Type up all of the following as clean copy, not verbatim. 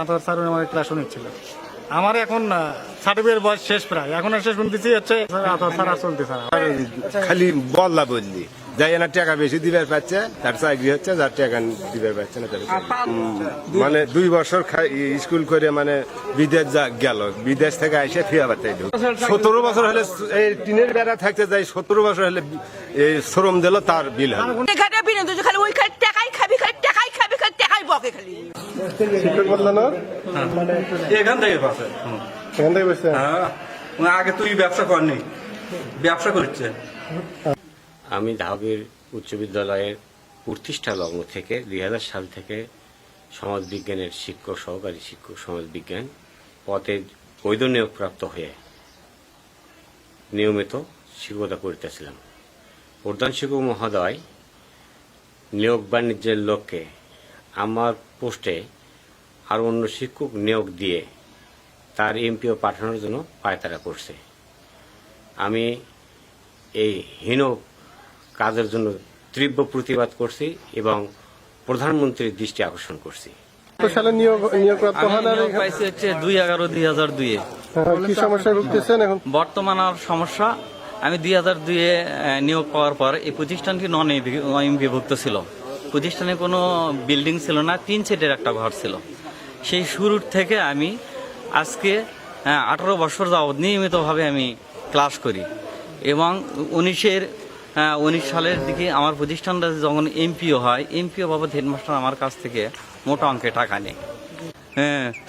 আঠারো স্যার আমার ক্লাসও নিচ্ছিল। আমার এখন সার্টিফিকেট বয়স শেষ প্রায়, এখন শেষ দিচ্ছি হচ্ছে স্যার চলতে স্যার খালি বললা বললি যাই না টাকা বেশি দিবার পাচ্ছে তার চাকরি হচ্ছে, যার টাকা দিবার পাচ্ছে না তার মানে 2 বছর স্কুল করে মানে বিদেশ গেল, বিদেশ থেকে এসে ফিরে পাচ্ছে 17 বছর হলে এই টিনের বেড়া থাকতে যাই, 17 বছর হলে এই শ্রম দিল তার বিল হবে। শিক্ষক বললেন এখান থেকে পাচ্ছে, এখান থেকে বসছে। হ্যাঁ আগে তুই ব্যবসা করনি, ব্যবসা করছে। আমি ঢাবির উচ্চ বিদ্যালয়ের প্রতিষ্ঠা লগ্ন থেকে 2000 সাল থেকে সমাজবিজ্ঞানের শিক্ষক, সহকারী শিক্ষক সমাজবিজ্ঞান পদে বৈধ নিয়োগপ্রাপ্ত হয়ে নিয়মিত শিক্ষকতা করিতেছিলাম। প্রধান শিক্ষক মহোদয় নিয়োগ বাণিজ্যের লক্ষ্যে আমার পোস্টে আরও অন্য শিক্ষক নিয়োগ দিয়ে তার এমপিও পাঠানোর জন্য পায়তারা করছে। আমি এই হীন কাজের জন্য তীব্র প্রতিবাদ করছি এবং প্রধানমন্ত্রীর দৃষ্টি আকর্ষণ করছি। সালে নিয়োগপ্রাপ্ত হন আর পাইছি হচ্ছে 2/11/2002-এ। কি সমস্যায় ভুগতেছেন এখন? বর্তমান আর সমস্যা, আমি 2002-এ নিয়োগ পাওয়ার পর এই প্রতিষ্ঠানটি নন এমপিভুক্ত ছিল। প্রতিষ্ঠানে কোনো বিল্ডিং ছিল না, 3 সেটের একটা ঘর ছিল। সেই শুরুর থেকে আমি আজকে 18 বছর যাবৎ নিয়মিতভাবে আমি ক্লাস করি এবং 19 সালের দিকে আমার প্রতিষ্ঠানটা যখন এমপিও হয়, এমপিও বাবদ হেডমাস্টার আমার কাছ থেকে মোটা অঙ্কে টাকা নেয়।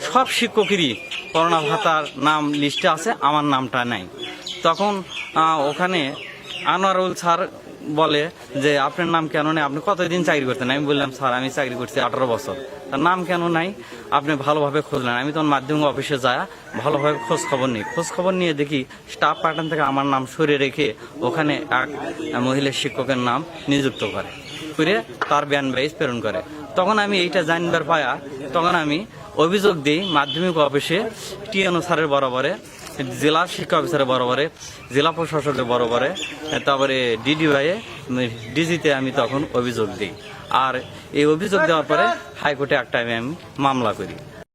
সব শিক্ষকেরই করোনা ভাতার নাম লিস্টে আছে, আমার নামটা নাই। তখন ওখানে আনোয়ারুল স্যার বলে যে আপনার নাম কেন নেই, আপনি কতদিন চাকরি করতেন? আমি বললাম স্যার আমি চাকরি করছি 18 বছর। তার নাম কেন নাই? আপনি ভালোভাবে খোঁজ নেন। আমি তখন মাধ্যমিক অফিসে যাই, ভালোভাবে খোঁজ খবর নিই। খোঁজ খবর নিয়ে দেখি স্টাফ প্যাটার্ন থেকে আমার নাম সরিয়ে রেখে ওখানে এক মহিলা শিক্ষকের নাম নিযুক্ত করে তার ব্যান বাইজ প্রেরণ করে। তখন আমি এইটা জানবার পায়া তখন আমি অভিযোগ দিই মাধ্যমিক অফিসে, টিএনও স্যারের বরাবরে, জেলা শিক্ষা অফিসারের বরাবরে, জেলা প্রশাসকের বরাবরে, তারপরে ডিডিওয়ে ডিজিতে আমি তখন অভিযোগ দিই। আর এই অভিযোগ দেওয়ার পরে হাইকোর্টে একটা আমি মামলা করি।